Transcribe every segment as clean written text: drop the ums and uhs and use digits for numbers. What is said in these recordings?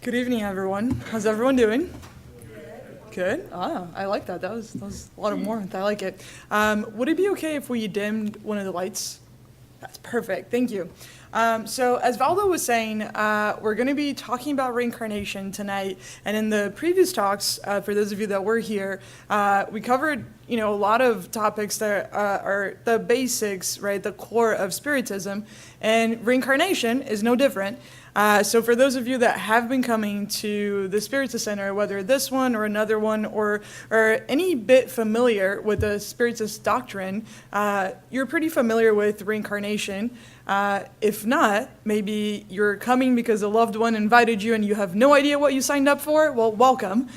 Good evening, everyone. How's everyone doing? Good. I like that. That was a lot of warmth. I like it. Would it be okay if we dimmed one of the lights? That's perfect. Thank you. So as Valdo was saying, we're going to be talking about reincarnation tonight. And in the previous talks, for those of you that were here, we covered, a lot of topics that are the basics, right, the core of Spiritism. And reincarnation is no different. So for those of you that have been coming to the Spiritist Center, whether this one or another one, or any bit familiar with the Spiritist doctrine, you're pretty familiar with reincarnation. If not, maybe you're coming because a loved one invited you and you have no idea what you signed up for. Well, welcome.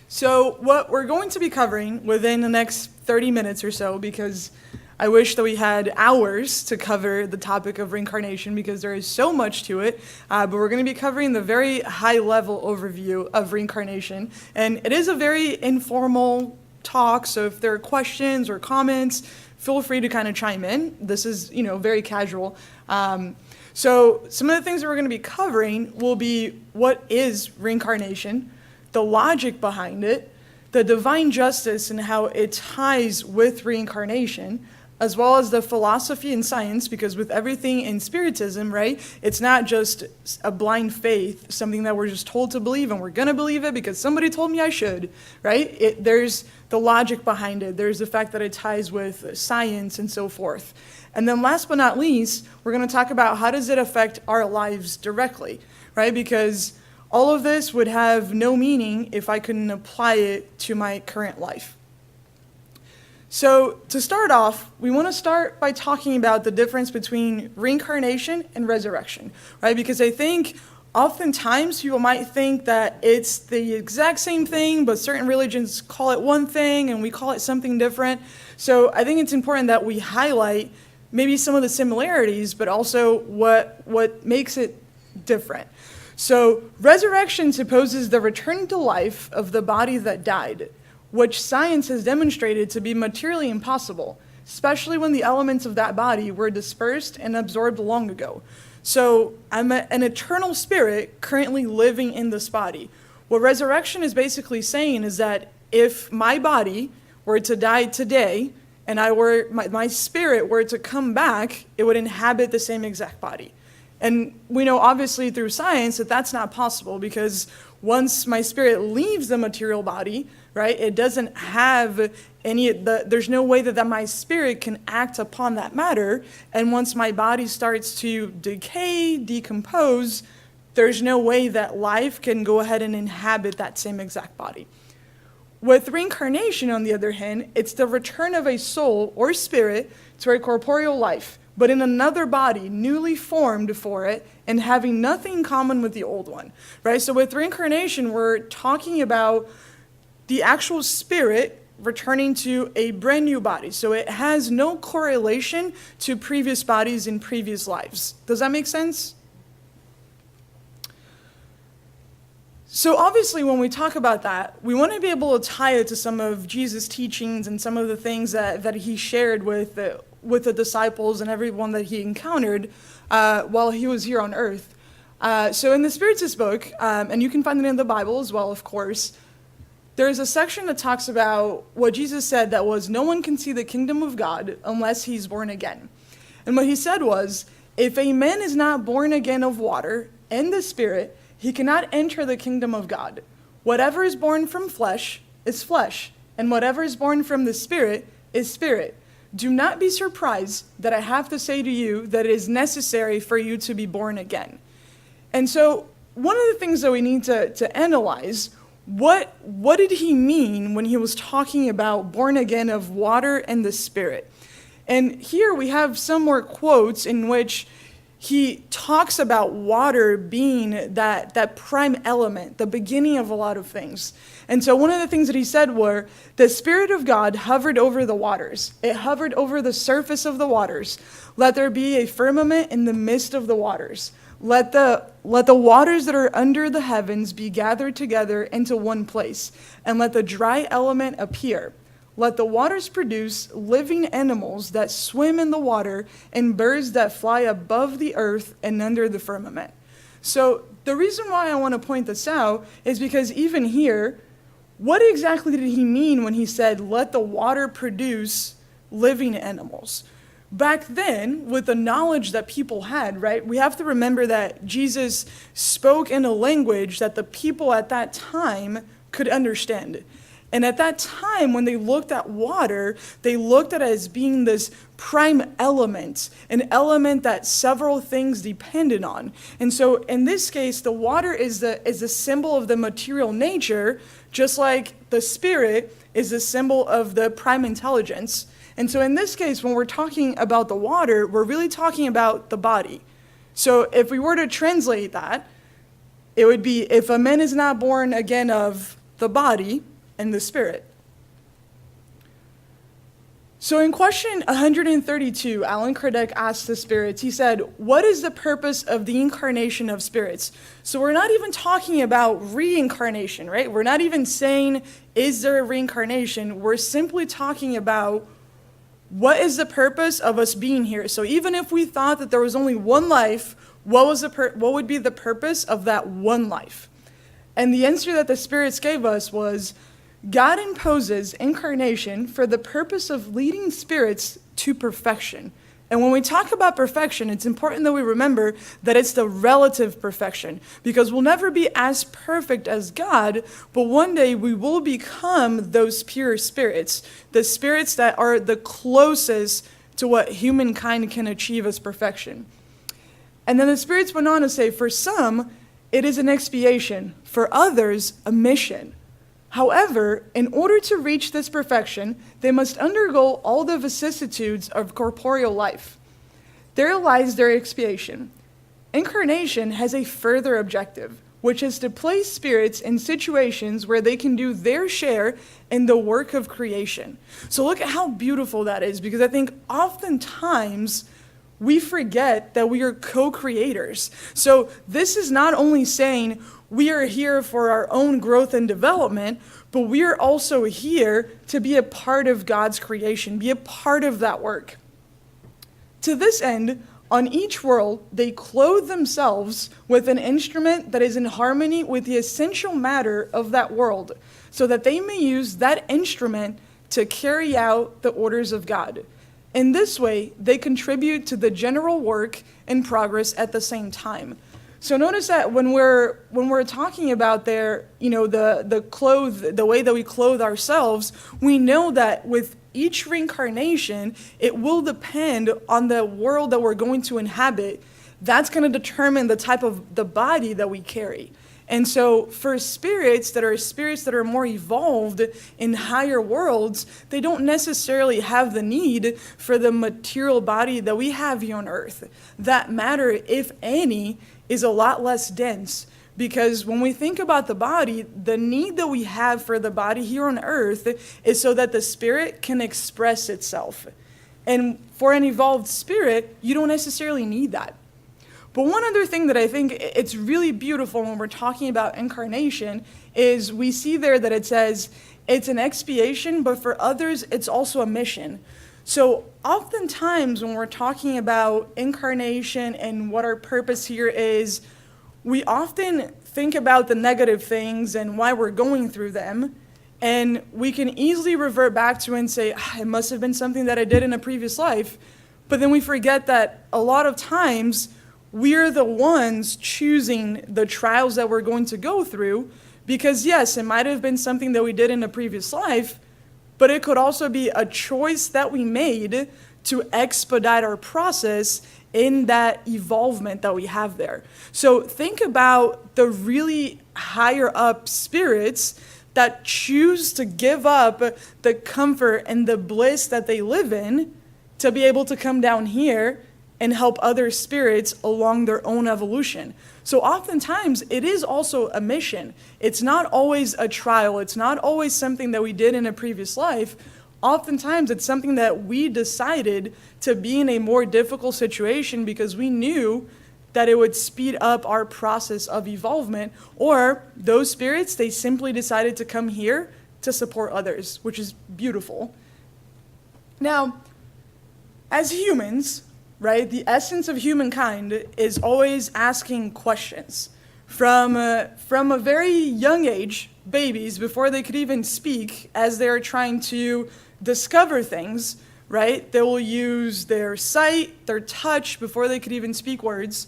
So what we're going to be covering within the next 30 minutes or so, because I wish that we had hours to cover the topic of reincarnation because there is so much to it, but we're going to be covering the very high-level overview of reincarnation, and it is a very informal talk, so if there are questions or comments, feel free to kind of chime in. This is, very casual. So some of the things that we're going to be covering will be what is reincarnation, the logic behind it, the divine justice and how it ties with reincarnation, as well as the philosophy and science, because with everything in Spiritism, right, it's not just a blind faith, something that we're just told to believe and we're going to believe it because somebody told me I should, right? There's the logic behind it. There's the fact that it ties with science and so forth. And then last but not least, we're going to talk about how does it affect our lives directly, right? Because all of this would have no meaning if I couldn't apply it to my current life. So to start off, we want to start by talking about the difference between reincarnation and resurrection, right? Because I think oftentimes people might think that it's the exact same thing, but certain religions call it one thing and we call it something different. So I think it's important that we highlight maybe some of the similarities, but also what makes it different. So resurrection supposes the return to life of the body that died, which science has demonstrated to be materially impossible, especially when the elements of that body were dispersed and absorbed long ago. So I'm an eternal spirit currently living in this body. What resurrection is basically saying is that if my body were to die today and my spirit were to come back, it would inhabit the same exact body. And we know obviously through science that that's not possible because once my spirit leaves the material body, right, it doesn't have there's no way that my spirit can act upon that matter. And once my body starts to decay, decompose, there's no way that life can go ahead and inhabit that same exact body. With reincarnation, on the other hand, it's the return of a soul or spirit to a corporeal life, but in another body, newly formed for it, and having nothing in common with the old one, right? So with reincarnation, we're talking about the actual spirit returning to a brand new body. So it has no correlation to previous bodies in previous lives. Does that make sense? So obviously when we talk about that, we want to be able to tie it to some of Jesus' teachings and some of the things that he shared with the disciples and everyone that he encountered while he was here on earth. So in the Spiritist book, and you can find it in the Bible as well, of course, there's a section that talks about what Jesus said that was, no one can see the kingdom of God unless he's born again. And what he said was, if a man is not born again of water and the Spirit, he cannot enter the kingdom of God. Whatever is born from flesh is flesh, and whatever is born from the Spirit is spirit. Do not be surprised that I have to say to you that it is necessary for you to be born again. And so one of the things that we need to analyze, what did he mean when he was talking about born again of water and the Spirit? And here we have some more quotes in which he talks about water being that prime element, the beginning of a lot of things. And so one of the things that he said were, the Spirit of God hovered over the waters. It hovered over the surface of the waters. Let there be a firmament in the midst of the waters. Let the waters that are under the heavens be gathered together into one place, and let the dry element appear. Let the waters produce living animals that swim in the water, and birds that fly above the earth and under the firmament. So the reason why I want to point this out is because even here, what exactly did he mean when he said, let the water produce living animals? Back then, with the knowledge that people had, right, we have to remember that Jesus spoke in a language that the people at that time could understand. And at that time, when they looked at water, they looked at it as being this prime element, an element that several things depended on. And so in this case, the water is the symbol of the material nature, just like the spirit is the symbol of the prime intelligence. And so in this case, when we're talking about the water, we're really talking about the body. So if we were to translate that, it would be, if a man is not born again of the body and the spirit. So in question 132, Allan Kardec asked the spirits, he said, what is the purpose of the incarnation of spirits? So we're not even talking about reincarnation, right? We're not even saying, is there a reincarnation? We're simply talking about what is the purpose of us being here? So even if we thought that there was only one life, what would be the purpose of that one life? And the answer that the spirits gave us was, God imposes incarnation for the purpose of leading spirits to perfection. And when we talk about perfection, it's important that we remember that it's the relative perfection, because we'll never be as perfect as God, but one day we will become those pure spirits, the spirits that are the closest to what humankind can achieve as perfection. And then the spirits went on to say, for some, it is an expiation, for others, a mission. However, in order to reach this perfection, they must undergo all the vicissitudes of corporeal life. There lies their expiation. Incarnation has a further objective, which is to place spirits in situations where they can do their share in the work of creation. So look at how beautiful that is, because I think oftentimes we forget that we are co-creators. So this is not only saying we are here for our own growth and development, but we are also here to be a part of God's creation, be a part of that work. To this end, on each world, they clothe themselves with an instrument that is in harmony with the essential matter of that world, so that they may use that instrument to carry out the orders of God. In this way, they contribute to the general work and progress at the same time. So notice that when we're talking about the way that we clothe ourselves, we know that with each reincarnation, it will depend on the world that we're going to inhabit. That's going to determine the type of the body that we carry. And so for spirits that are more evolved in higher worlds, they don't necessarily have the need for the material body that we have here on earth. That matter, if any, is a lot less dense, because when we think about the body, the need that we have for the body here on earth is so that the spirit can express itself. And for an evolved spirit, you don't necessarily need that. But one other thing that I think it's really beautiful when we're talking about incarnation is we see there that it says it's an expiation, but for others, it's also a mission. So oftentimes when we're talking about incarnation and what our purpose here is, we often think about the negative things and why we're going through them. And we can easily revert back to and say, it must have been something that I did in a previous life. But then we forget that a lot of times we're the ones choosing the trials that we're going to go through, because yes, it might have been something that we did in a previous life, but it could also be a choice that we made to expedite our process in that evolvement that we have there. So think about the really higher up spirits that choose to give up the comfort and the bliss that they live in to be able to come down here and help other spirits along their own evolution. So oftentimes it is also a mission. It's not always a trial. It's not always something that we did in a previous life. Oftentimes it's something that we decided to be in a more difficult situation because we knew that it would speed up our process of evolvement, or those spirits, they simply decided to come here to support others, which is beautiful. Now, as humans, right, the essence of humankind is always asking questions. From a very young age, babies, before they could even speak, as they're trying to discover things, right? They will use their sight, their touch, before they could even speak words.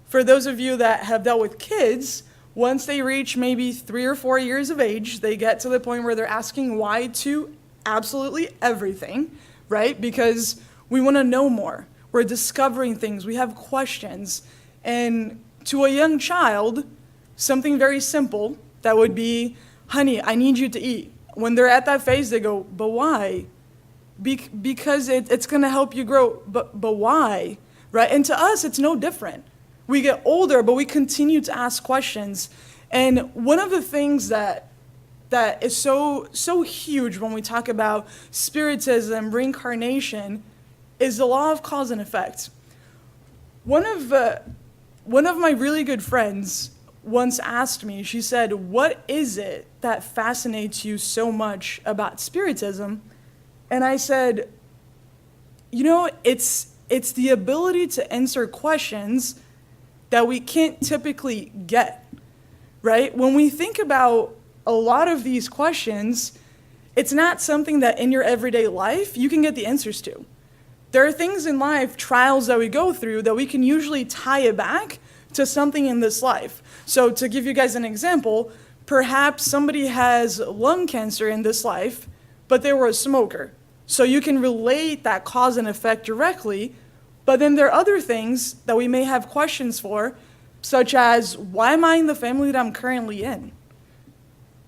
For those of you that have dealt with kids, once they reach maybe 3 or 4 years of age, they get to the point where they're asking why to absolutely everything, right? Because we want to know more. We're discovering things. We have questions. And to a young child, something very simple that would be, honey, I need you to eat. When they're at that phase, they go, but why? Because it's going to help you grow. But why? Right? And to us, it's no different. We get older, but we continue to ask questions. And one of the things that is so huge when we talk about spiritism, reincarnation, is the law of cause and effect. One of my really good friends once asked me, she said, what is it that fascinates you so much about spiritism? And I said, it's the ability to answer questions that we can't typically get, right? When we think about a lot of these questions, it's not something that in your everyday life you can get the answers to. There are things in life, trials that we go through, that we can usually tie it back to something in this life. So to give you guys an example, perhaps somebody has lung cancer in this life, but they were a smoker. So you can relate that cause and effect directly, but then there are other things that we may have questions for, such as, why am I in the family that I'm currently in?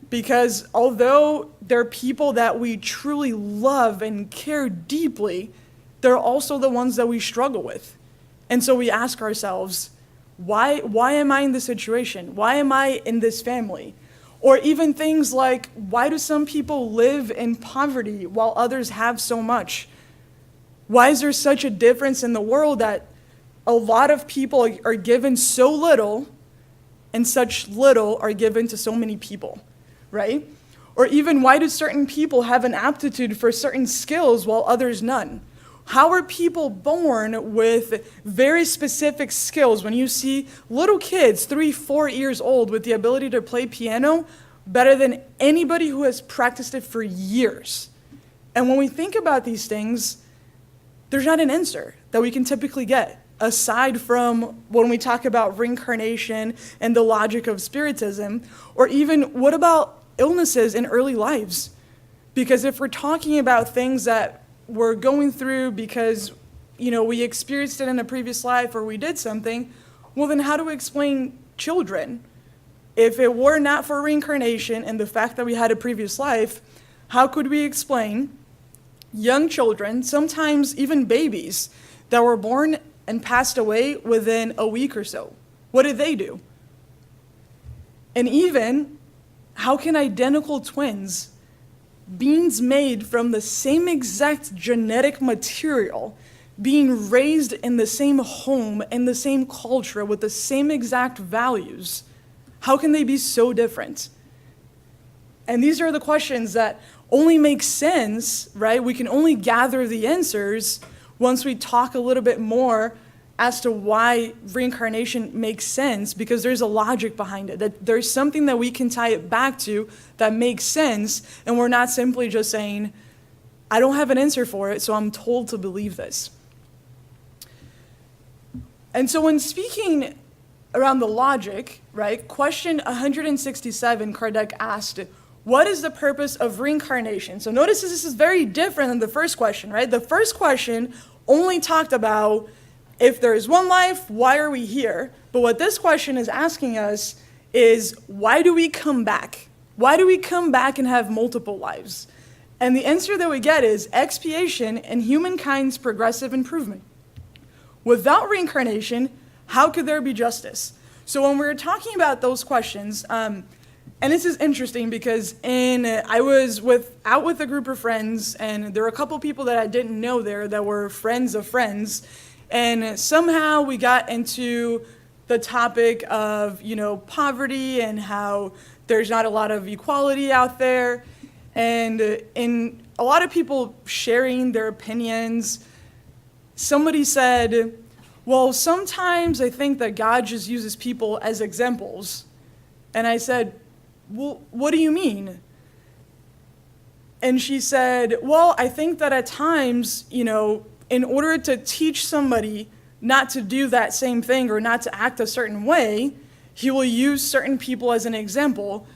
Because although there are people that we truly love and care deeply, they're also the ones that we struggle with. And so we ask ourselves, why am I in this situation? Why am I in this family? Or even things like, why do some people live in poverty while others have so much? Why is there such a difference in the world that a lot of people are given so little and such little are given to so many people, right? Or even, why do certain people have an aptitude for certain skills while others none? How are people born with very specific skills? When you see little kids, 3, 4 years old, with the ability to play piano better than anybody who has practiced it for years. And when we think about these things, there's not an answer that we can typically get, aside from when we talk about reincarnation and the logic of spiritism, or even what about illnesses in early lives? Because if we're talking about things that we're going through because, we experienced it in a previous life or we did something, well, then how do we explain children? If it were not for reincarnation and the fact that we had a previous life, how could we explain young children, sometimes even babies, that were born and passed away within a week or so? What did they do? And even, how can identical twins, beings made from the same exact genetic material, being raised in the same home, in the same culture, with the same exact values, how can they be so different? And these are the questions that only make sense, right? We can only gather the answers once we talk a little bit more as to why reincarnation makes sense, because there's a logic behind it, that there's something that we can tie it back to that makes sense, and we're not simply just saying, I don't have an answer for it, so I'm told to believe this. And so when speaking around the logic, right, question 167, Kardec asked, what is the purpose of reincarnation? So notice this is very different than the first question, right? The first question only talked about, if there is one life, why are we here? But what this question is asking us is, why do we come back? Why do we come back and have multiple lives? And the answer that we get is expiation and humankind's progressive improvement. Without reincarnation, how could there be justice? So when we're talking about those questions, and this is interesting because I was out with a group of friends, and there were a couple people that I didn't know there that were friends of friends, and somehow we got into the topic of, poverty and how there's not a lot of equality out there, and in a lot of people sharing their opinions, somebody said, well, sometimes I think that God just uses people as examples. And I said, well, what do you mean? And she said, well, I think that at times, in order to teach somebody not to do that same thing or not to act a certain way, he will use certain people as an example.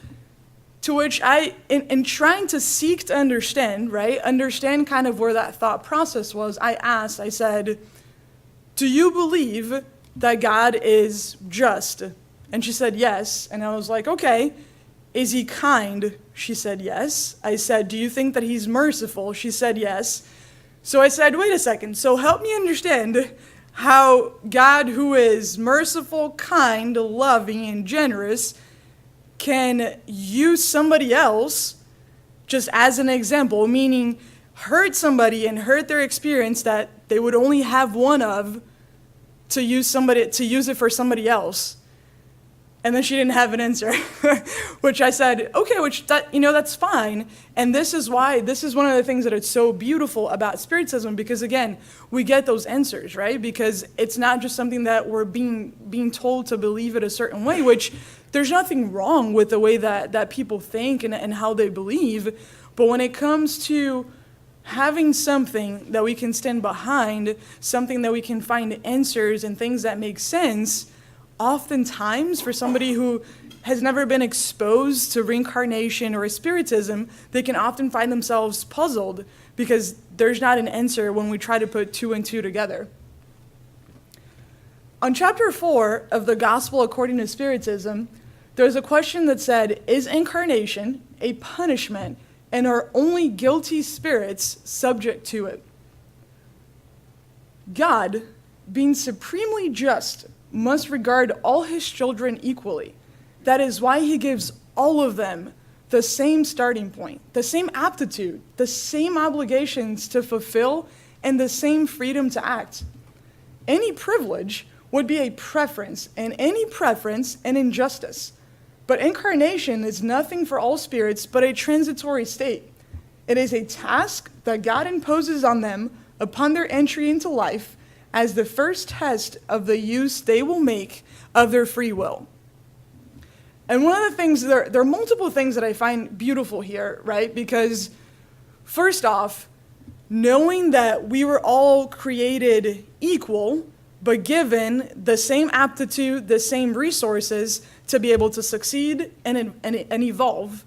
To which I, in trying to seek to understand, right, understand kind of where that thought process was, I said, do you believe that God is just? And she said, yes. And I was like, okay. Is he kind? She said, yes. I said, do you think that he's merciful? She said, yes. So I said, wait a second. So help me understand how God, who is merciful, kind, loving, and generous, can use somebody else just as an example, meaning hurt somebody and hurt their experience that they would only have one of, to use it for somebody else. And then she didn't have an answer, which I said, okay, that's fine. And this is one of the things that it's so beautiful about Spiritism, because again, we get those answers, right? Because it's not just something that we're being told to believe it a certain way, which there's nothing wrong with the way that people think and how they believe. But when it comes to having something that we can stand behind, something that we can find answers and things that make sense, oftentimes for somebody who has never been exposed to reincarnation or Spiritism, they can often find themselves puzzled because there's not an answer when we try to put two and two together. On chapter 4 of the Gospel According to Spiritism, there's a question that said, is incarnation a punishment, and are only guilty spirits subject to it? God, being supremely just, must regard all his children equally. That is why he gives all of them the same starting point, the same aptitude, the same obligations to fulfill, and the same freedom to act. Any privilege would be a preference, and any preference an injustice. But incarnation is nothing for all spirits but a transitory state. It is a task that God imposes on them upon their entry into life as the first test of the use they will make of their free will. And one of the things, there are multiple things that I find beautiful here, right? Because first off, knowing that we were all created equal, but given the same aptitude, the same resources to be able to succeed and evolve.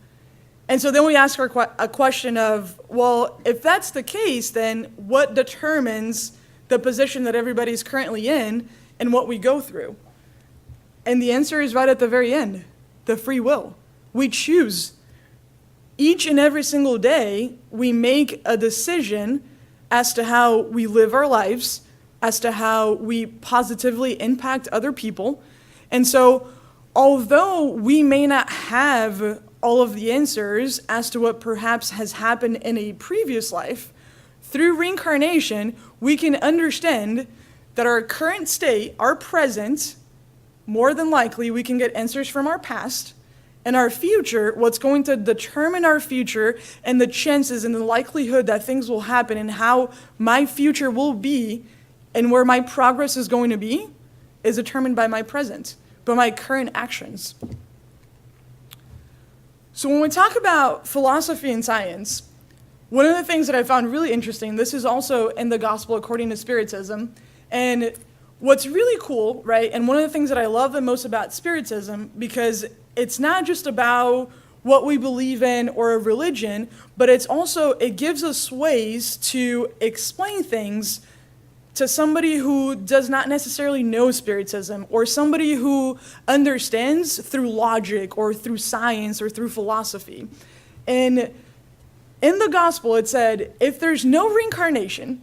And so then we ask a question of, well, if that's the case, then what determines the position that everybody's currently in and what we go through? And the answer is right at the very end, the free will. We choose. Each and every single day, we make a decision as to how we live our lives, as to how we positively impact other people. And so, although we may not have all of the answers as to what perhaps has happened in a previous life, through reincarnation, we can understand that our current state, our present, more than likely we can get answers from our past, and our future, what's going to determine our future and the chances and the likelihood that things will happen and how my future will be and where my progress is going to be is determined by my present, by my current actions. So when we talk about philosophy and science, one of the things that I found really interesting, this is also in the Gospel According to Spiritism, and what's really cool, right, and one of the things that I love the most about Spiritism, because it's not just about what we believe in or a religion, but it gives us ways to explain things to somebody who does not necessarily know Spiritism, or somebody who understands through logic or through science or through philosophy. And in the gospel, it said, if there's no reincarnation,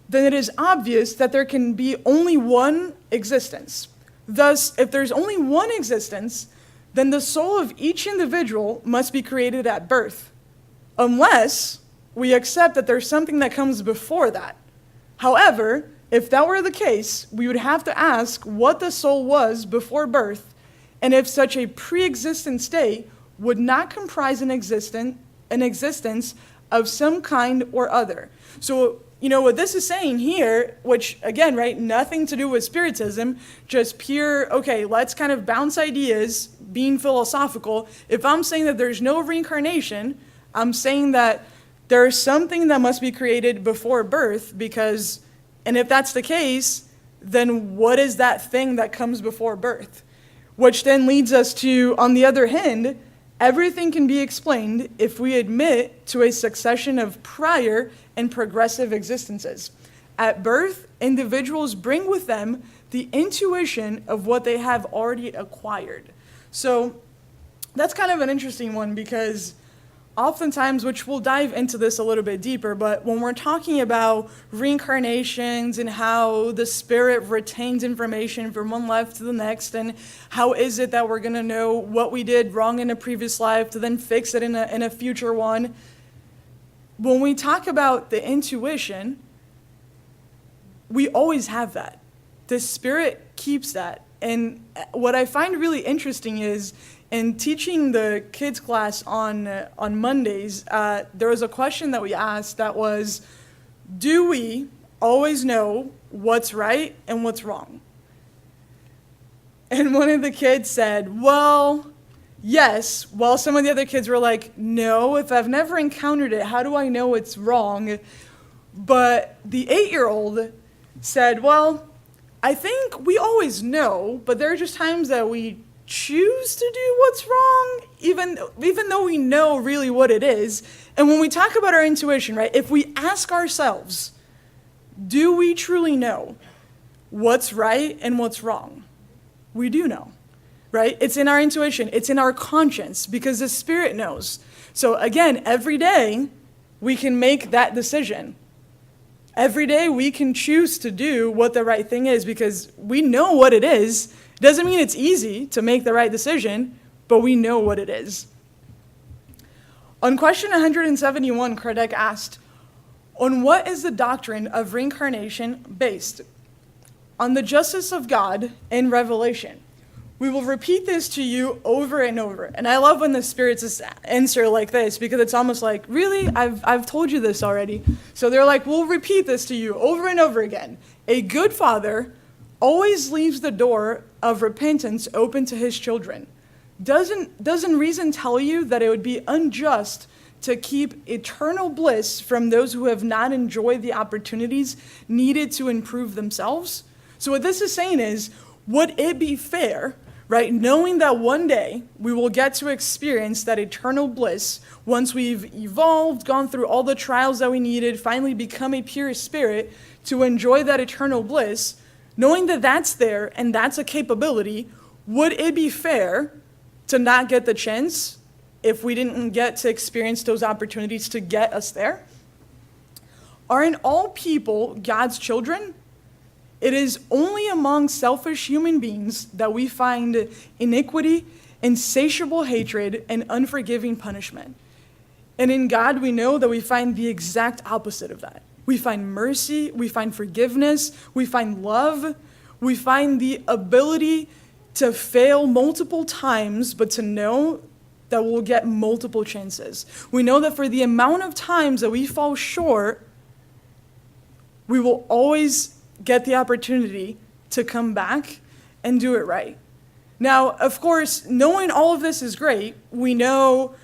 then it is obvious that there can be only one existence. Thus, if there's only one existence, then the soul of each individual must be created at birth, unless we accept that there's something that comes before that. However, if that were the case, we would have to ask what the soul was before birth, and if such a pre-existent state would not comprise an existence of some kind or other. So, what this is saying here, which again, right, nothing to do with Spiritism, just pure, okay, let's kind of bounce ideas, being philosophical. If I'm saying that there's no reincarnation, I'm saying that there's something that must be created before birth, because, and if that's the case, then what is that thing that comes before birth? Which then leads us to, on the other hand, everything can be explained if we admit to a succession of prior and progressive existences. At birth, individuals bring with them the intuition of what they have already acquired. So that's kind of an interesting one, because oftentimes, which we'll dive into this a little bit deeper, but when we're talking about reincarnations and how the spirit retains information from one life to the next, and how is it that we're going to know what we did wrong in a previous life to then fix it in a future one, when we talk about the intuition, we always have that. The spirit keeps that. And what I find really interesting is, in teaching the kids class on Mondays, there was a question that we asked that was, do we always know what's right and what's wrong? And one of the kids said, well, yes, while some of the other kids were like, no, if I've never encountered it, how do I know it's wrong? But the 8-year-old said, well, I think we always know, but there are just times that we choose to do what's wrong, even though we know really what it is. And when we talk about our intuition, right, if we ask ourselves, do we truly know what's right and what's wrong? We do know, right? It's in our intuition. It's in our conscience, because the spirit knows. So again, every day we can make that decision. Every day we can choose to do what the right thing is, because we know what it is. Doesn't mean it's easy to make the right decision, but we know what it is. On question 171, Kardec asked, on what is the doctrine of reincarnation based? On the justice of God in Revelation. We will repeat this to you over and over. And I love when the spirits answer like this, because it's almost like, really? I've told you this already. So they're like, we'll repeat this to you over and over again. A good father always leaves the door of repentance open to his children. Doesn't reason tell you that it would be unjust to keep eternal bliss from those who have not enjoyed the opportunities needed to improve themselves? So what this is saying is, would it be fair, right, knowing that one day we will get to experience that eternal bliss once we've evolved, gone through all the trials that we needed, finally become a pure spirit to enjoy that eternal bliss, knowing that that's there and that's a capability, would it be fair to not get the chance if we didn't get to experience those opportunities to get us there? Aren't all people God's children? It is only among selfish human beings that we find iniquity, insatiable hatred, and unforgiving punishment. And in God, we know that we find the exact opposite of that. We find mercy, we find forgiveness, we find love, we find the ability to fail multiple times, but to know that we'll get multiple chances. We know that for the amount of times that we fall short, we will always get the opportunity to come back and do it right. Now, of course, knowing all of this is great. We know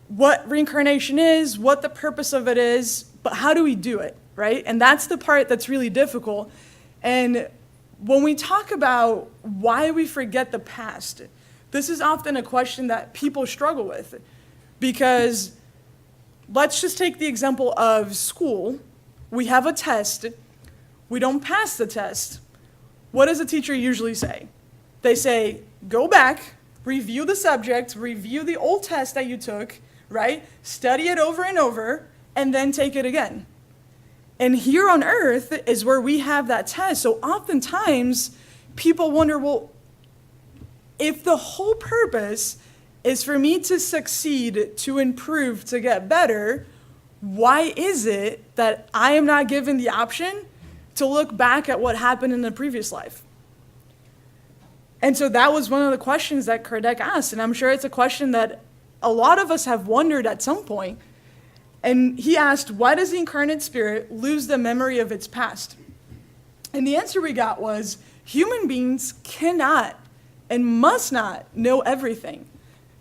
what reincarnation is, what the purpose of it is, but how do we do it, right? And that's the part that's really difficult. And when we talk about why we forget the past, this is often a question that people struggle with, because let's just take the example of school. We have a test. We don't pass the test. What does a teacher usually say? They say, go back, review the subject, review the old test that you took, right? Study it over and over, and then take it again. And here on earth is where we have that test. So oftentimes, people wonder, well, if the whole purpose is for me to succeed, to improve, to get better, why is it that I am not given the option to look back at what happened in the previous life? And so that was one of the questions that Kardec asked, and I'm sure it's a question that a lot of us have wondered at some point. And he asked, why does the incarnate spirit lose the memory of its past? And the answer we got was, human beings cannot and must not know everything.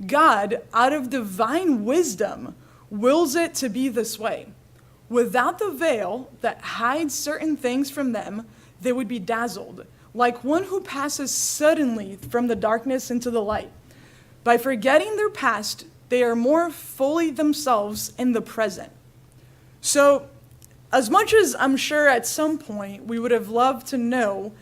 God, out of divine wisdom, wills it to be this way. Without the veil that hides certain things from them, they would be dazzled, like one who passes suddenly from the darkness into the light. By forgetting their past, they are more fully themselves in the present. So, as much as I'm sure at some point we would have loved to know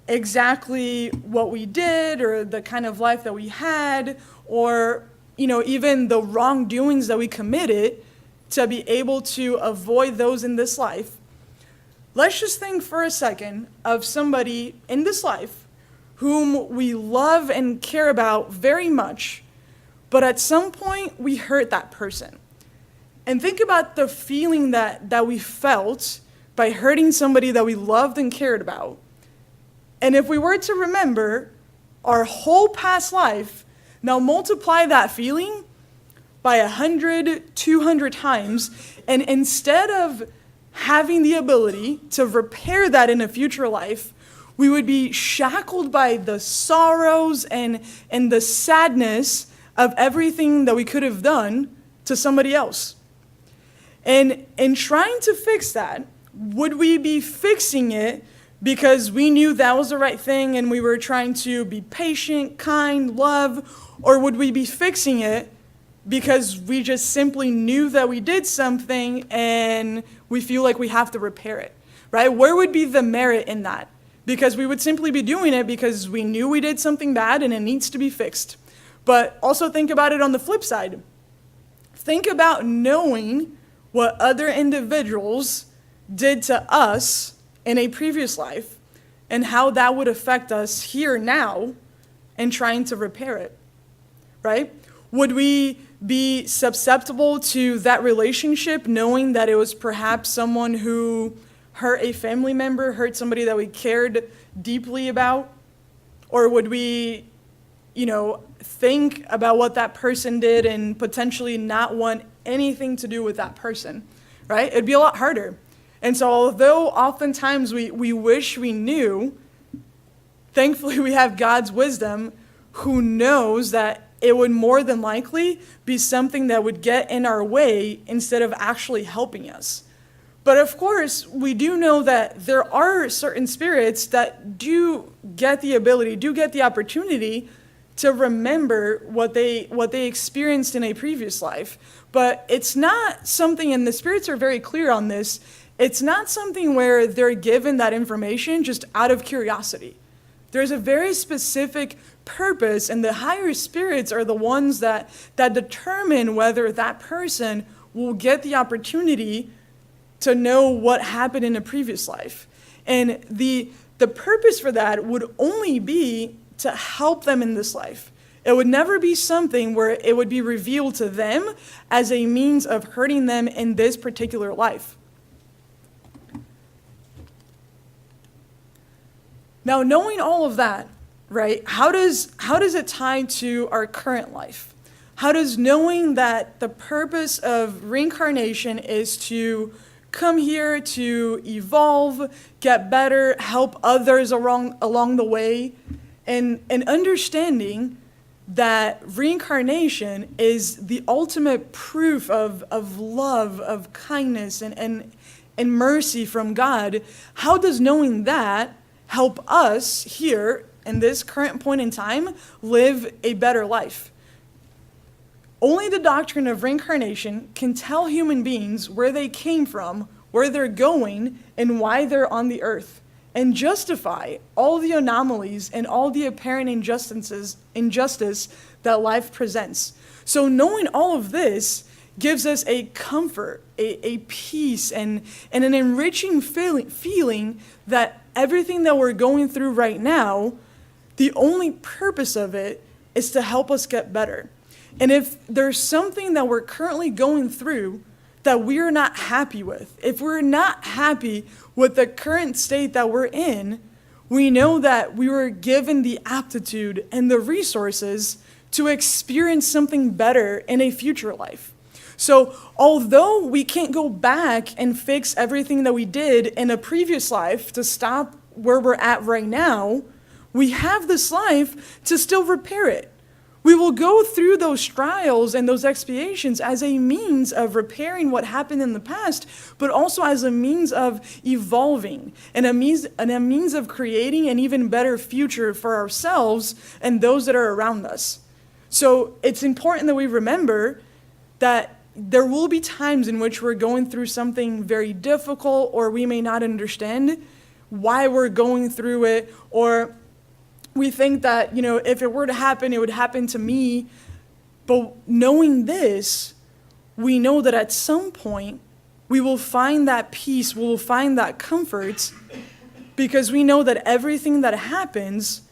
exactly what we did or the kind of life that we had, or even the wrongdoings that we committed to be able to avoid those in this life, let's just think for a second of somebody in this life whom we love and care about very much, but at some point we hurt that person. And think about the feeling that we felt by hurting somebody that we loved and cared about. And if we were to remember our whole past life, now multiply that feeling by 100, 200 times, and instead of having the ability to repair that in a future life, we would be shackled by the sorrows and the sadness of everything that we could have done to somebody else. And in trying to fix that, would we be fixing it because we knew that was the right thing and we were trying to be patient, kind, love, or would we be fixing it because we just simply knew that we did something and we feel like we have to repair it, right? Where would be the merit in that? Because we would simply be doing it because we knew we did something bad and it needs to be fixed. But also think about it on the flip side. Think about knowing what other individuals did to us in a previous life and how that would affect us here now and trying to repair it, right? Would we be susceptible to that relationship knowing that it was perhaps someone who hurt a family member, hurt somebody that we cared deeply about? Or would we, think about what that person did and potentially not want anything to do with that person, right? It'd be a lot harder. And so although oftentimes we wish we knew, thankfully we have God's wisdom who knows that it would more than likely be something that would get in our way instead of actually helping us. But of course, we do know that there are certain spirits that do get the opportunity to remember what they experienced in a previous life. But it's not something, and the spirits are very clear on this, it's not something where they're given that information just out of curiosity. There's a very specific purpose, and the higher spirits are the ones that determine whether that person will get the opportunity to know what happened in a previous life. And the purpose for that would only be to help them in this life. It would never be something where it would be revealed to them as a means of hurting them in this particular life. Now, knowing all of that, right, how does it tie to our current life? How does knowing that the purpose of reincarnation is to come here to evolve, get better, help others along the way, and understanding that reincarnation is the ultimate proof of love, of kindness, and mercy from God, how does knowing that help us here in this current point in time live a better life? Only the doctrine of reincarnation can tell human beings where they came from, where they're going, and why they're on the earth, and justify all the anomalies and all the apparent injustice that life presents. So knowing all of this gives us a comfort, a peace, and an enriching feeling that everything that we're going through right now, the only purpose of it is to help us get better. And if there's something that we're currently going through that we're not happy with, if we're not happy with the current state that we're in, we know that we were given the aptitude and the resources to experience something better in a future life. So although we can't go back and fix everything that we did in a previous life to stop where we're at right now, we have this life to still repair it. We will go through those trials and those expiations as a means of repairing what happened in the past, but also as a means of evolving and a means of creating an even better future for ourselves and those that are around us. So it's important that we remember that there will be times in which we're going through something very difficult, or we may not understand why we're going through it, or we think that, if it were to happen, it would happen to me. But knowing this, we know that at some point, we will find that peace, we will find that comfort, because we know that everything that happens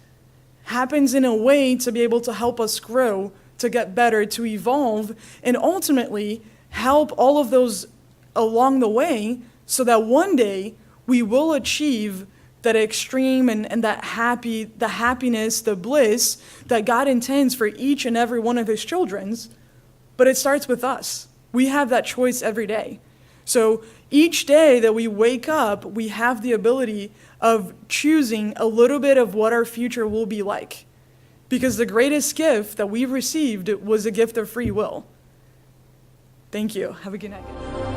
in a way to be able to help us grow, to get better, to evolve, and ultimately help all of those along the way so that one day we will achieve that extreme and the happiness, the bliss that God intends for each and every one of his children. But it starts with us. We have that choice every day. So each day that we wake up, we have the ability of choosing a little bit of what our future will be like. Because the greatest gift that we received was a gift of free will. Thank you. Have a good night.